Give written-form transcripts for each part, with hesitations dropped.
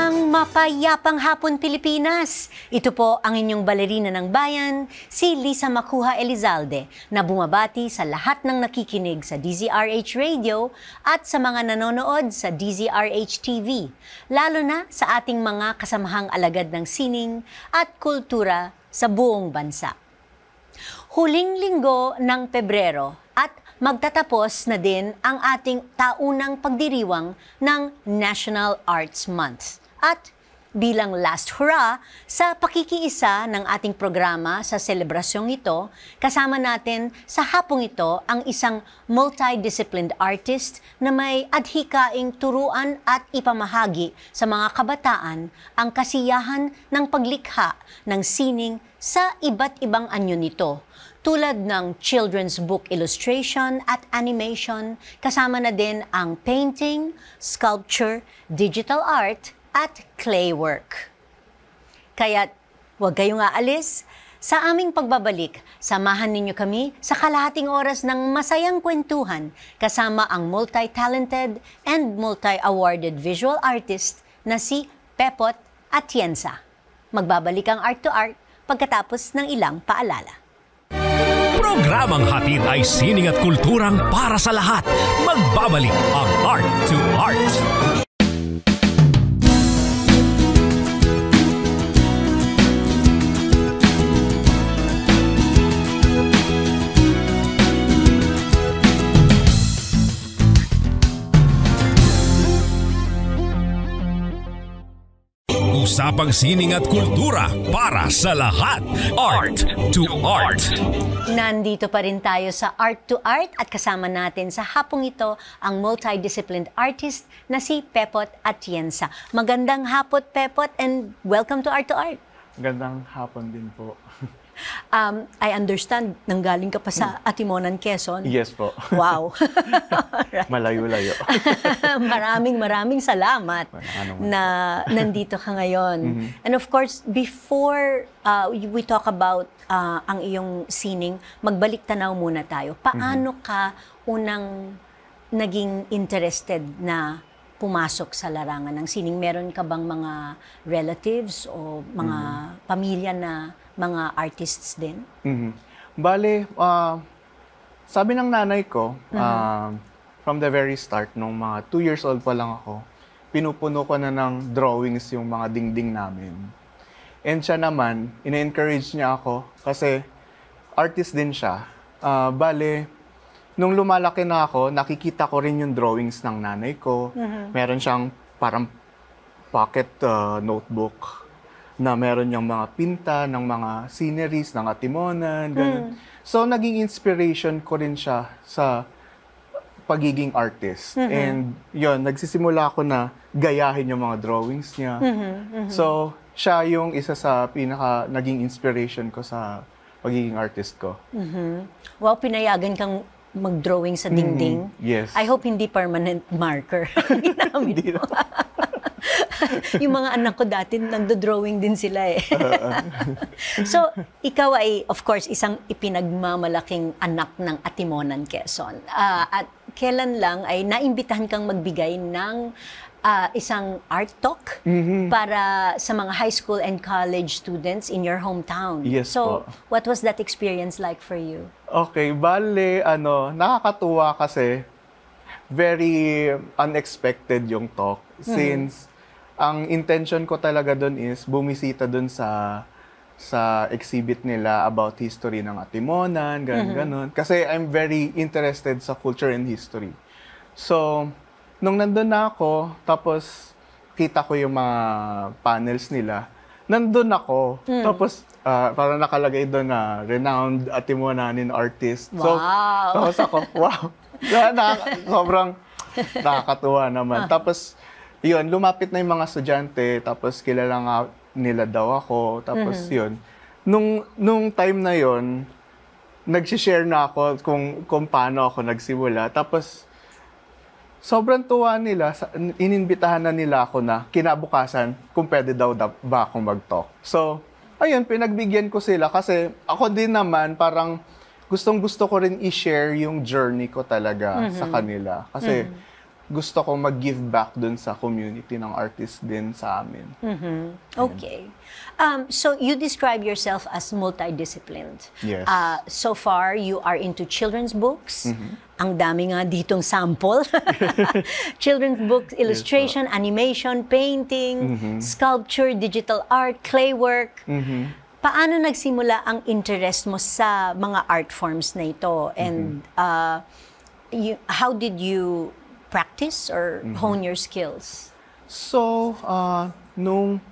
Isang mapayapang hapon Pilipinas. Ito po ang inyong balerina ng bayan, si Lisa Macuja Elizalde, na bumabati sa lahat ng nakikinig sa DZRH Radio at sa mga nanonood sa DZRH TV, lalo na sa ating mga kasamahang alagad ng sining at kultura sa buong bansa. Huling linggo ng Pebrero at magtatapos na din ang ating taunang pagdiriwang ng National Arts Month. At bilang last hurrah sa pakikiisa ng ating programa sa selebrasyong ito, kasama natin sa hapong ito ang isang multidisciplined artist na may adhikaing turuan at ipamahagi sa mga kabataan ang kasiyahan ng paglikha ng sining sa iba't ibang anyo nito, tulad ng children's book illustration at animation, kasama na din ang painting, sculpture, digital art, at clay work. Kaya't huwag kayong aalis. Sa aming pagbabalik, samahan ninyo kami sa kalahating oras ng masayang kwentuhan kasama ang multi-talented and multi-awarded visual artist na si Pepot Atienza. Magbabalik ang Art to Art pagkatapos ng ilang paalala. Programang hatid ay sining at kulturang para sa lahat. Magbabalik ang Art to Art. Usapang sining at kultura para sa lahat. Art to Art. Nandito pa rin tayo sa Art to Art at kasama natin sa hapong ito ang multidisciplined artist na si Pepot Atienza. Magandang hapon, Pepot, and welcome to Art to Art. Magandang hapon din po. I understand, nanggaling ka pa sa Atimonan, Quezon. Yes po. Wow. Right. Malayo-layo. Maraming salamat na nandito ka ngayon. And of course, before we talk about ang iyong sining, magbalik tanaw muna tayo. Paano ka unang naging interested na pumasok sa larangan ng sining? Meron ka bang mga relatives o mga pamilya na mga artists din? Bale, sabi ng nanay ko, from the very start, nung mga 2 years old pa lang ako, pinupuno ko na ng drawings yung mga dingding namin. And siya naman, ina-encourage niya ako kasi artist din siya. Bale, nung lumalaki na ako, nakikita ko rin yung drawings ng nanay ko. Meron siyang parang pocket notebook na meron yung mga pinta ng mga sceneries ng Atimonan, ganun. So, naging inspiration ko rin siya sa pagiging artist. And yun, nagsisimula ako na gayahin yung mga drawings niya. So, siya yung isa sa pinaka naging inspiration ko sa pagiging artist ko. Wow, pinayagan kang mag-drawing sa dingding. Yes. I hope hindi permanent marker ang ginamit mo. Yung mga anak ko dati, nagdo-drawing din sila eh. So, ikaw ay, of course, isang ipinagmamalaking anak ng Atimonan, Quezon. At kailan lang ay naimbitahan kang magbigay ng isang art talk para sa mga high school and college students in your hometown. Yes so, po. What was that experience like for you? Okay, bale, nakakatuwa kasi very unexpected yung talk. Since ang intention ko talaga doon is bumisita doon sa exhibit nila about history ng Atimonan, ganun. Kasi I'm very interested sa culture and history. So, nung nandun na ako, tapos kita ko yung mga panels nila, nandun ako. Tapos, parang nakalagay doon na renowned Atimonanin artist. Wow! So, tapos ako, wow! Sobrang nakakatuwa naman. Tapos, yun, lumapit na yung mga estudyante, tapos kilala nga nila daw ako, tapos yun. Nung time na yun, nag-share na ako kung paano ako nagsimula. Tapos, sobrang tuwa nila, ininbitahan na nila ako na kinabukasan kung pwede daw ba akong mag-talk. So, ayun, pinagbigyan ko sila kasi ako din naman parang gustong-gusto ko rin i-share yung journey ko talaga sa kanila. Kasi gusto ko mag-give back dun sa community ng artist din sa amin. Okay. So you describe yourself as multidisciplined. Yes. So far, you are into children's books. Ang dami nga ditong sample. Children's books, illustration, animation, painting, sculpture, digital art, clay work. Paano nagsimula ang interest mo sa mga art forms na ito? And how did you practice or hone your skills? So, nung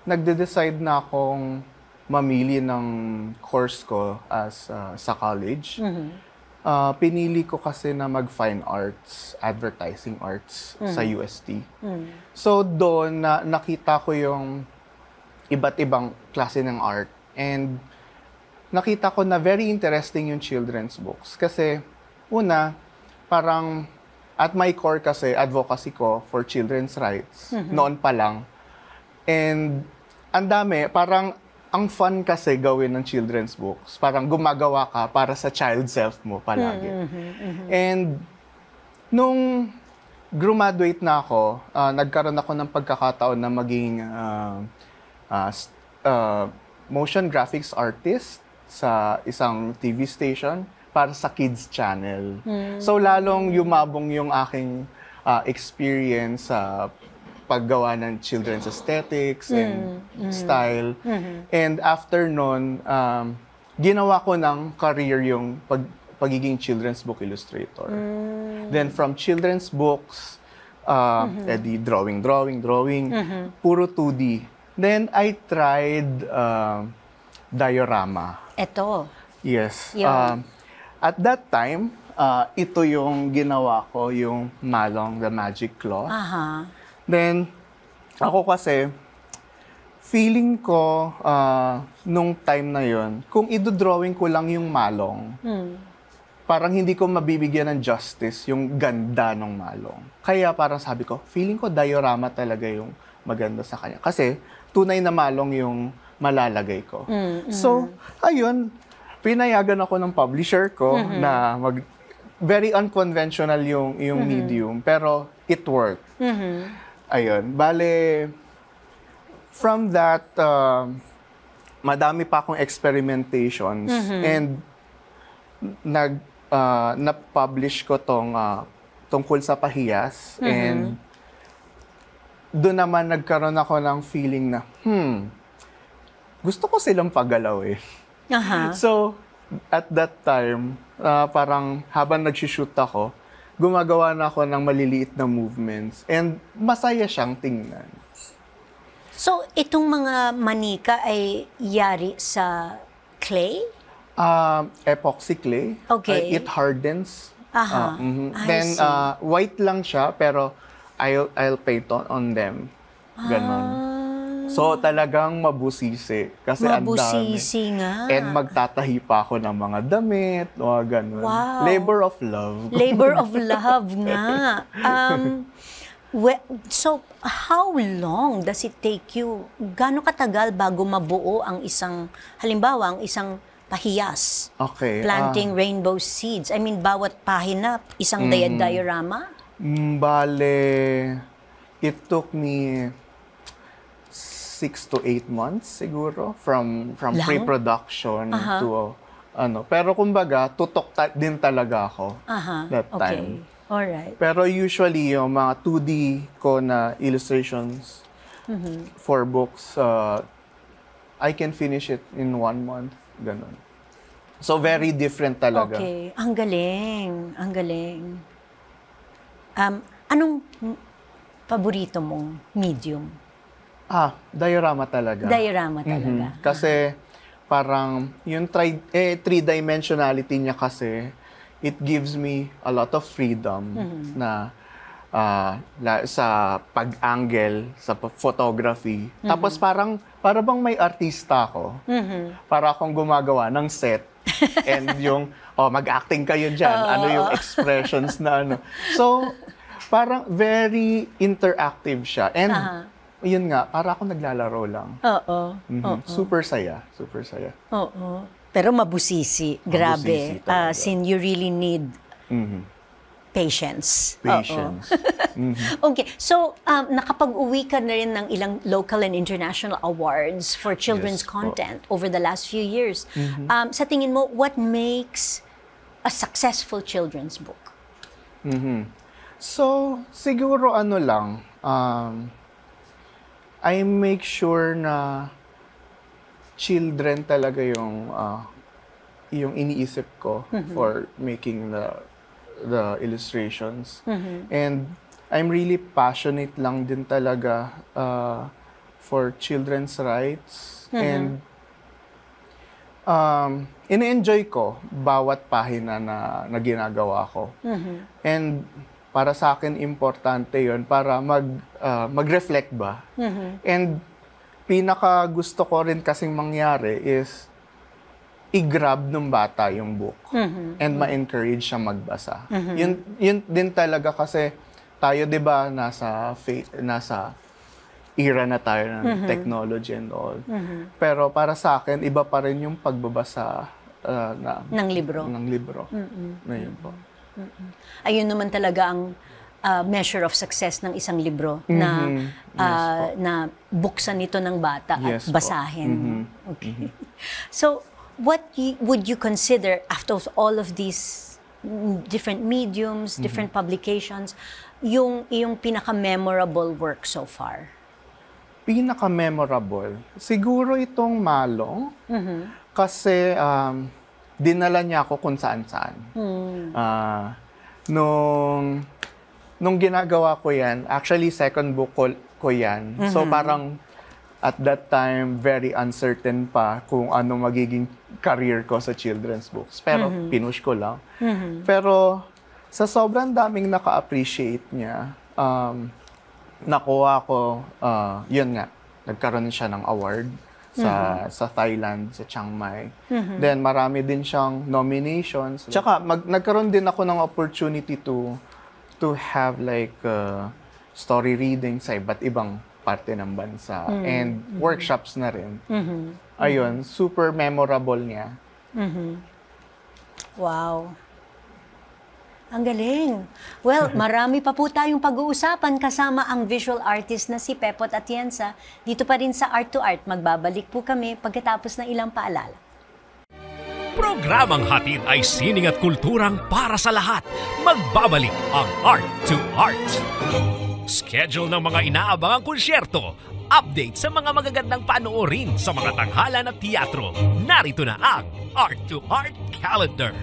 nagde-decide na akong mamili ng course ko as sa college, pinili ko kasi na mag-fine arts, advertising arts sa UST. So, doon nakita ko yung iba't ibang klase ng art. And nakita ko na very interesting yung children's books. Kasi, una, parang at my core kasi, advocacy ko for children's rights. Noon pa lang. And ang dami, parang ang fun kasi gawin ng children's books. Parang gumagawa ka para sa child self mo palagi. And nung graduate na ako, nagkaroon ako ng pagkakataon na maging motion graphics artist sa isang TV station para sa kids channel. So lalong yumabong yung aking experience sa paggawa ng children's aesthetics and style. And after nun, ginawa ko ng career yung pagiging children's book illustrator. Then from children's books, edi drawing, puro 2D. Then I tried diorama. Ito. Yes. Yun. At that time, ito yung ginawa ko, yung Malong the Magic Cloth. Then, ako kasi, feeling ko, nung time na yon, kung idodrawing ko lang yung Malong, parang hindi ko mabibigyan ng justice yung ganda ng Malong. Kaya parang sabi ko, feeling ko diorama talaga yung maganda sa kanya. Kasi, tunay na Malong yung malalagay ko. So, ayun, pinayagan ako ng publisher ko na very unconventional yung medium, pero it worked. Ayun, bale, from that, madami pa akong experimentations and na-publish ko tungkol sa pahiyas and doon naman nagkaroon ako ng feeling na, gusto ko silang paggalaw eh. So, at that time, parang habang nag-shoot ako, gumagawa na ako ng maliliit na movements and masaya siyang tingnan. So, itong mga manika ay yari sa clay? Epoxy clay. Okay. It hardens. I Then, see. white lang siya, pero I'll paint on them. Ganon. So, talagang mabusisi. Kasi ang dami. Mabusisi nga. And magtatahi pa ako ng mga damit, o ganun. Wow. Labor of love. Labor of love nga. So, how long does it take you? Gaano katagal bago mabuo ang isang, halimbawa, ang isang pahiyas? Okay. Planting rainbow seeds. I mean, bawat pahina, isang diorama? Bale, it took me 6 to 8 months siguro from Lang? pre-production to pero kumbaga tutok din talaga ako that time. Okay. All right. Pero usually yung mga 2D ko na illustrations for books, I can finish it in 1 month, ganun. So very different talaga. Okay. Ang galing. Ang galing. Anong paborito mong medium? Diorama talaga. Diorama talaga. Kasi parang yung three-dimensionality niya kasi, it gives me a lot of freedom na sa pag-angle, sa photography. Tapos parang bang may artista ako. Para akong gumagawa ng set. And yung, mag-acting kayo dyan. Ano yung expressions na ano. So, parang very interactive siya. And yun nga, para ako naglalaro lang. Oo. Super saya. Super saya. Oo. Pero mabusisi. Grabe. Mabusisi talaga. Sin you really need Patience. Patience. Okay. So, nakapag-uwi ka na rin ng ilang local and international awards for children's Yes po. content over the last few years. Sa tingin mo, what makes a successful children's book? So, siguro ano lang, I make sure na children talaga yung iniisip ko for making the illustrations. And I'm really passionate lang din talaga for children's rights. And ini-enjoy ko bawat pahina na ginagawa ko. And para sa akin, importante yon para mag-reflect ba. And pinaka gusto ko rin kasing mangyari is i-grab ng bata yung book and ma-encourage siya magbasa. Yun din talaga kasi tayo 'di ba nasa era na tayo ng technology and all. Pero para sa akin iba pa rin yung pagbabasa Ng libro. Na yun po. Ayun naman talaga ang measure of success ng isang libro na na buksan ito ng bata at basahin. Okay. So, what would you consider after all of these different mediums, different publications, yung pinaka-memorable work so far? Pinaka-memorable? Siguro itong Malong. Kasi dinala niya ako kung saan-saan. Nung ginagawa ko yan, actually second book ko yan. So parang at that time, very uncertain pa kung ano magiging career ko sa children's books. Pero pinush ko lang. Pero sa sobrang daming naka-appreciate niya, nakuha ko, yun nga, nagkaroon siya ng award sa Thailand, sa Chiang Mai. Then marami din siyang nominations. Tsaka nagkaroon din ako ng opportunity to have like story reading sa iba't ibang parte ng bansa and workshops na rin. Ayun, super memorable niya. Wow. Ang galing. Well, marami pa po tayong pag-uusapan kasama ang visual artist na si Pepot Atienza. Dito pa rin sa Art to Art. Magbabalik po kami pagkatapos ng ilang paalala. Programang hatid ay sining at kulturang para sa lahat. Magbabalik ang Art to Art. Schedule ng mga inaabangang konsyerto, update sa mga magagandang panoorin sa mga tanghalan at teatro. Narito na ang Art to Art Calendar.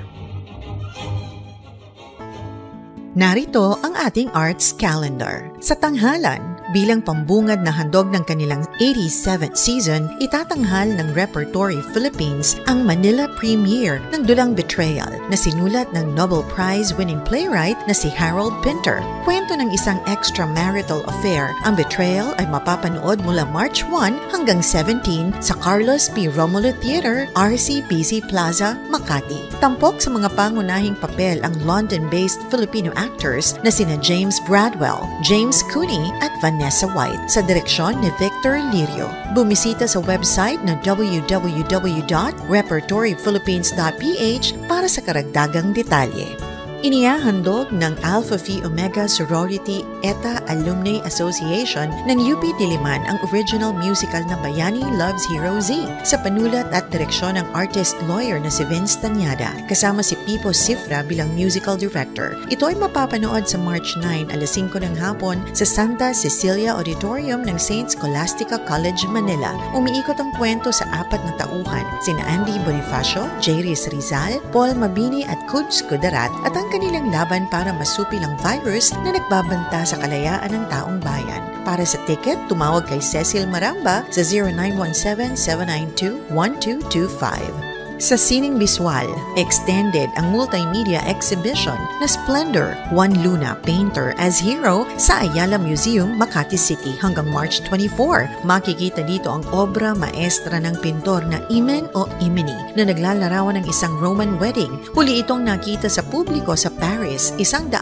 Narito ang ating arts calendar. Sa tanghalan, bilang pambungad na handog ng kanilang 87th season, itatanghal ng Repertory Philippines ang Manila premiere ng Dulang Betrayal na sinulat ng Nobel Prize-winning playwright na si Harold Pinter. Kwento ng isang extramarital affair, ang Betrayal ay mapapanood mula March 1 hanggang 17 sa Carlos P. Romulo Theater, RCBC Plaza, Makati. Tampok sa mga pangunahing papel ang London-based Filipino actors na sina James Bradwell, James Cooney at Vanessa White sa direksyon ni Victor Lirio. Bumisita sa website na www.repertoryphilippines.ph para sa karagdagang detalye. Inihahandog ng Alpha Phi Omega Sorority Eta Alumni Association ng UP Diliman ang original musical na Bayani Loves Hero Z sa panulat at direksyon ng artist-lawyer na si Vince Tanyada kasama si Pipo Cifra bilang musical director. Ito ay mapapanood sa March 9 alas 5 ng hapon sa Santa Cecilia Auditorium ng St. Scholastica College, Manila. Umiikot ang kwento sa 4 na tauhan, sina Andy Bonifacio, Jairis Rizal, Paul Mabini at Kuds Kudarat at ang kanilang laban para masupil ang virus na nagbabanta sa kalayaan ng taong bayan. Para sa ticket, tumawag kay Cecil Maramba sa 0917-792-1225. Sa Sining Visual, extended ang multimedia exhibition na Splendor, Juan Luna Painter as Hero sa Ayala Museum, Makati City hanggang March 24. Makikita dito ang obra maestra ng pintor na Imen o Imeni na naglalarawan ng isang Roman wedding. Huli itong nakita sa publiko sa Paris, 132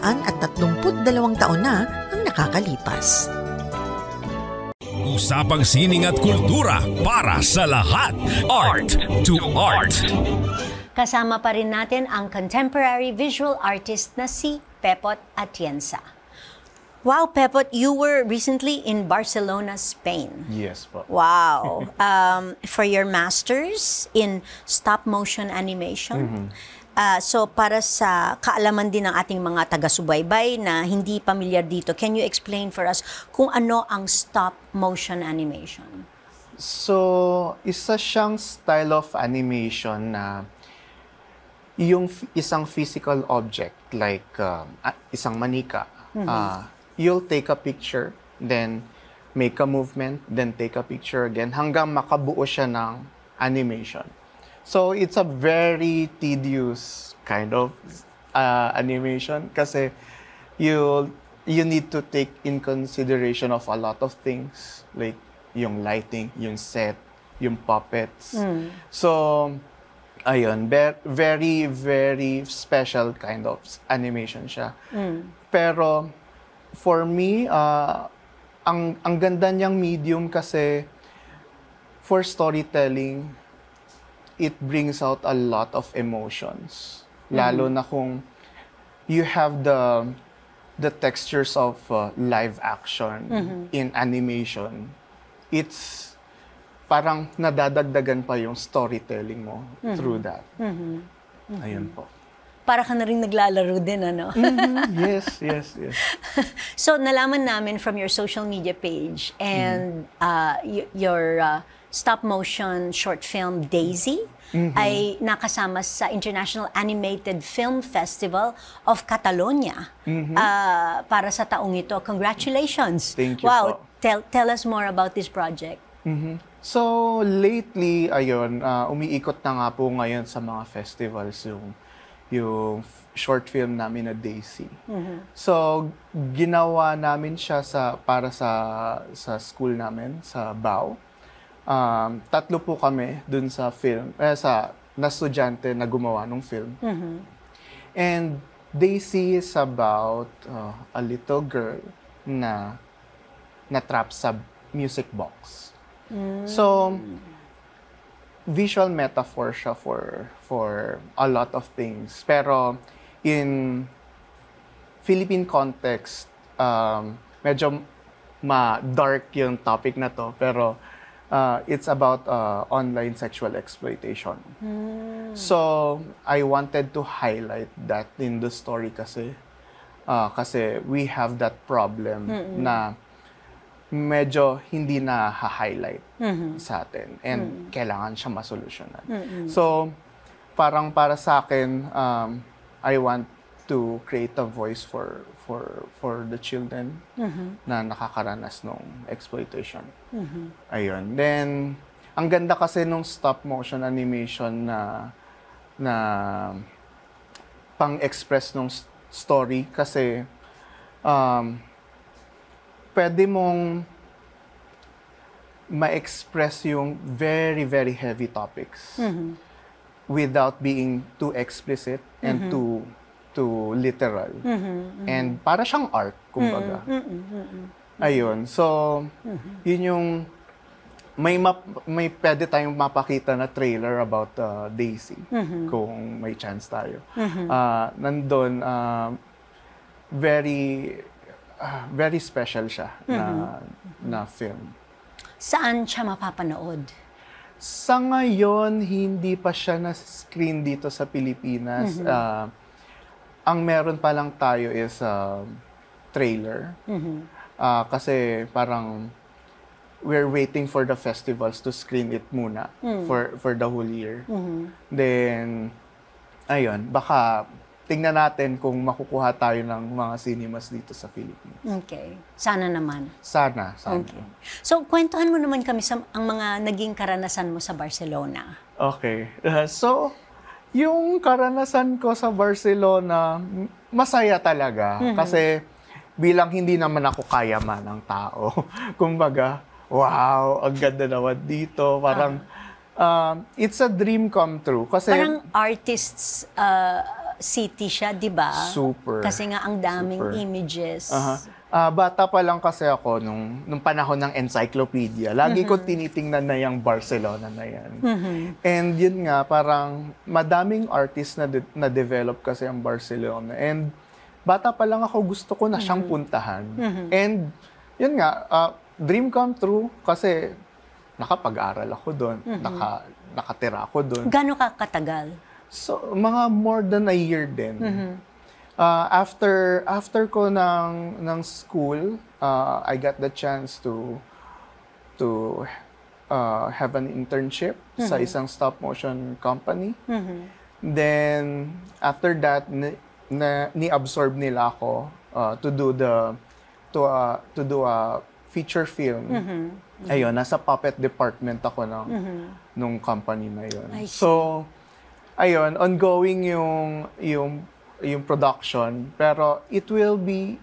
taon na ang nakakalipas. Usapang sining at kultura para sa lahat. Art to Art. Kasama pa rin natin ang contemporary visual artist na si Pepot Atienza. Wow, Pepot, you were recently in Barcelona, Spain. Yes po. Wow. For your masters in stop-motion animation. So para sa kaalaman din ng ating mga taga-subaybay na hindi pamilyar dito, can you explain for us kung ano ang stop-motion animation? So, isa siyang style of animation na yung isang physical object like isang manika, you'll take a picture, then make a movement, then take a picture again hanggang makabuo siya ng animation. So, it's a very tedious kind of animation kasi you need to take in consideration of a lot of things like yung lighting, yung set, yung puppets. So, ayun, very, very special kind of animation siya. Pero, for me, ang ganda niyang medium kasi for storytelling, it brings out a lot of emotions. Lalo na kung you have the textures of live action in animation. It's parang nadadagdagan pa yung storytelling mo through that. Ayun po. Para ka na rin naglalaro din, ano? Yes. So, nalaman namin from your social media page and your stop-motion short film, Daisy, ay nakasama sa International Animated Film Festival of Catalonia para sa taong ito. Congratulations! Thank you wow, po. Tell us more about this project. So, lately, ayun, umiikot na nga po ngayon sa mga festivals yung short film namin na Daisy. So, ginawa namin siya para sa school namin, sa BAU. 3 po kami dun sa film, na estudyante na gumawa ng film. And Daisy is about a little girl na trap sa music box. So, visual metaphor siya for a lot of things. Pero in Philippine context, medyo dark yung topic na to. Pero it's about online sexual exploitation. So I wanted to highlight that in the story kasi we have that problem na medyo hindi na ha-highlight sa atin and kailangan siya masolusyonan. So, parang para sa akin, I want to create a voice for the children na nakakaranas ng exploitation. Ayun. Then, ang ganda kasi nung stop-motion animation na pang-express ng story kasi pwede mong ma-express yung very, very heavy topics without being too explicit and too literal. And para siyang art, kumbaga. Ayun. So, yun yung may pwede tayong mapakita na trailer about Daisy kung may chance tayo. Nandun, very special siya na film. Saan siya mapapanood? Sa ngayon, hindi pa siya na-screen dito sa Pilipinas. Ang meron pa lang tayo is trailer. Kasi parang we're waiting for the festivals to screen it muna for the whole year. Then, ayun, baka tingnan natin kung makukuha tayo ng mga cinemas dito sa Philippines. Okay. Sana naman. Sana. Okay. So, kwentuhan mo naman kami ang mga naging karanasan mo sa Barcelona. Okay. So, yung karanasan ko sa Barcelona, masaya talaga. Kasi bilang hindi naman ako kayaman ng tao. Kumbaga, wow, ang ganda naman dito. Parang, it's a dream come true. Kasi, parang artists city siya, di ba? Super. Kasi nga ang daming images. Bata pa lang kasi ako nung panahon ng encyclopedia. Lagi ko tinitingnan na yung Barcelona na yan. And yun nga, parang madaming artist na develop kasi ang Barcelona. And bata pa lang ako, gusto ko na siyang puntahan. And yun nga, dream come true kasi nakapag-aral ako doon, nakatira ako doon. Gano'n ka katagal? So, mga more than a year din. After ko ng school, I got the chance to have an internship sa isang stop motion company. Then after that, ni-absorb nila ako to do a feature film. Ayun, nasa puppet department ako nung company na yun. So, ayun, ongoing yung production, pero it will be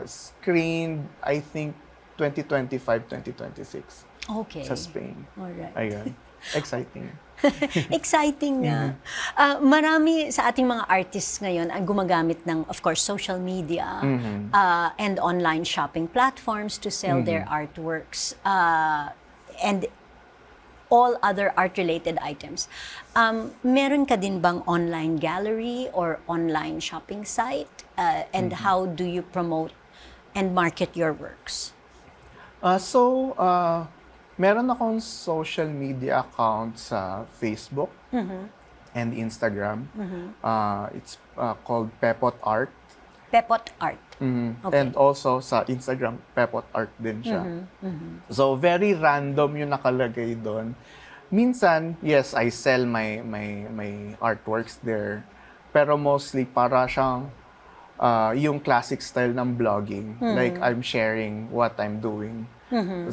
screened, I think, 2025-2026 Okay. sa Spain. Alright. Ayun. Exciting. Exciting nga. Marami sa ating mga artists ngayon ang gumagamit ng, of course, social media and online shopping platforms to sell their artworks and all other art-related items. Meron ka din bang online gallery or online shopping site? And how do you promote and market your works? Meron akong social media account sa Facebook and Instagram. It's called Pepot Art. Pepot Art. Okay. And also sa Instagram, Pepot Art din siya. So very random yung nakalagay doon. Minsan, yes, I sell my artworks there. Pero mostly para siyang yung classic style ng blogging. Like I'm sharing what I'm doing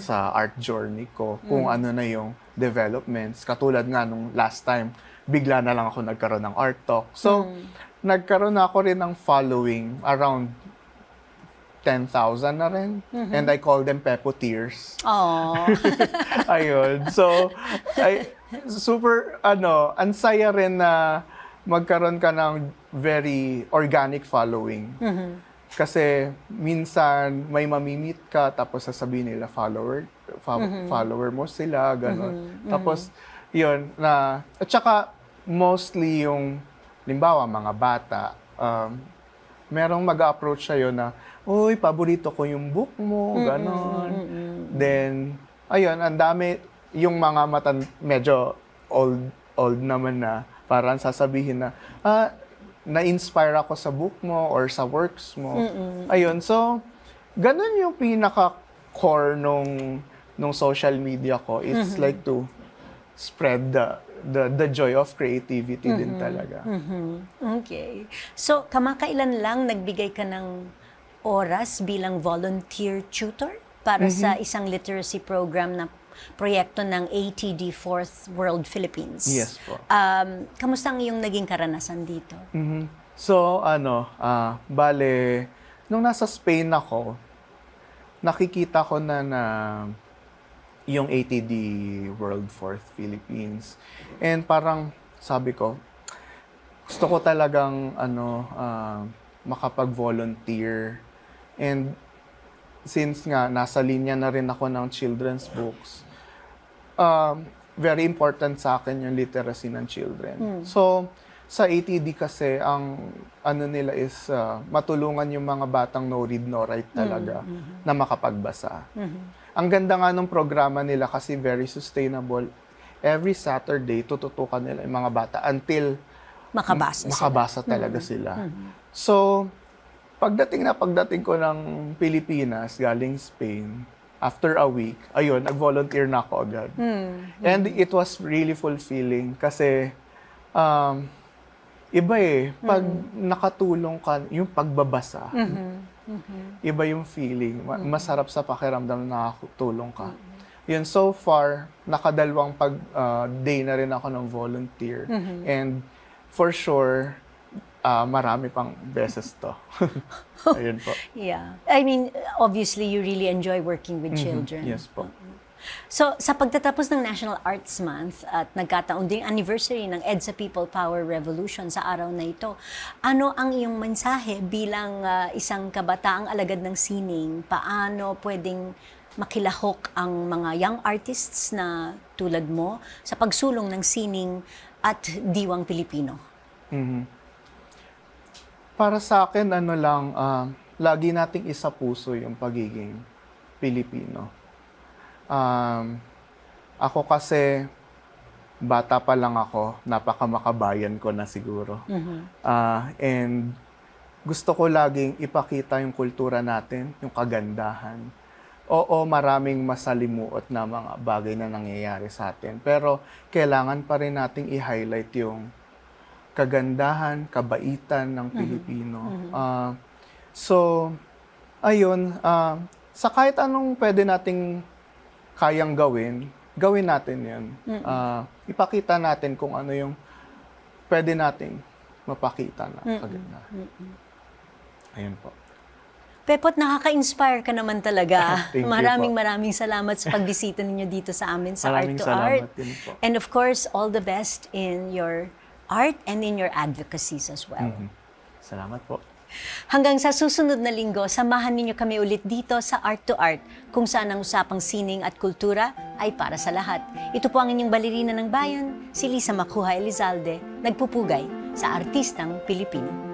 sa art journey ko. Kung ano na yung developments. Katulad nga nung last time, bigla na lang ako nagkaroon ng art talk. So, nagkaroon na ako rin ng following around 10,000 na rin. And I call them Pepoteers. Oh. Ayun. So, super, ang saya rin na magkaroon ka ng very organic following. Kasi minsan may mamimit ka, tapos sasabihin nila follower mo sila, gano'n. Tapos, yun, at saka mostly yung, limbawa, mga bata, merong mag-approach sa'yo na, uy, paborito ko yung book mo, gano'n. Then, ayun, ang dami, yung mga medyo old naman na, parang sasabihin na, na-inspire ako sa book mo or sa works mo. Ayun, so, ganun yung pinaka-core nung social media ko. It's like to spread the joy of creativity din talaga. Okay. So, kamakailan lang nagbigay ka ng oras bilang volunteer tutor para sa isang literacy program na proyekto ng ATD Fourth World Philippines. Yes po. Kamusta ang iyong naging karanasan dito? So, bale, nung nasa Spain ako, nakikita ko na yung ATD World Fourth Philippines. And parang sabi ko, gusto ko talagang makapag-volunteer. And since nga nasa linya na rin ako ng children's books, very important sa akin yung literacy ng children. So, sa ATD kasi, ang nila is matulungan yung mga batang no read, no write talaga na makapagbasa. Ang ganda nga ng programa nila kasi very sustainable. Every Saturday, tututukan nila yung mga bata until makabasa talaga sila. So, pagdating ko ng Pilipinas, galing Spain, after a week, ayun, nag-volunteer na ako agad. And it was really fulfilling kasi iba pag nakatulong ka, yung pagbabasa, iba yung feeling. Masarap sa pakiramdam na nakatulong ka. Yun, so far, nakadalawang day na rin ako ng volunteer. And for sure, marami pang beses to. Ayun po. Yeah. I mean, obviously, you really enjoy working with children. Yes po. So, sa pagtatapos ng National Arts Month at nagkataon ding anniversary ng EDSA People Power Revolution sa araw na ito, ano ang iyong mensahe bilang isang kabataang alagad ng sining? Paano pwedeng makilahok ang mga young artists na tulad mo sa pagsulong ng sining at diwang Pilipino? Para sa akin, lagi nating isa puso yung pagiging Pilipino. Ako kasi, bata pa lang ako, napakamakabayan ko na siguro. And gusto ko laging ipakita yung kultura natin, yung kagandahan. Oo, maraming masalimuot na mga bagay na nangyayari sa atin. Pero kailangan pa rin nating i-highlight yung kagandahan, kabaitan ng Pilipino. So, ayun, sa kahit anong pwede nating kayang gawin natin yan. Ipakita natin kung ano yung pwede nating mapakita na kagandahan. Ayun po. Pepot, nakaka-inspire ka naman talaga. Thank you maraming salamat sa pagbisita ninyo dito sa amin sa Art Maraming to salamat Art. din po. And of course, all the best in your art and in your advocacies as well. Salamat po. Hanggang sa susunod na linggo, samahan ninyo kami ulit dito sa Art to Art, kung saan ang usapang sining at kultura ay para sa lahat. Ito po ang inyong balerina ng bayan, si Lisa Macuja Elizalde, nagpupugay sa artistang Pilipino.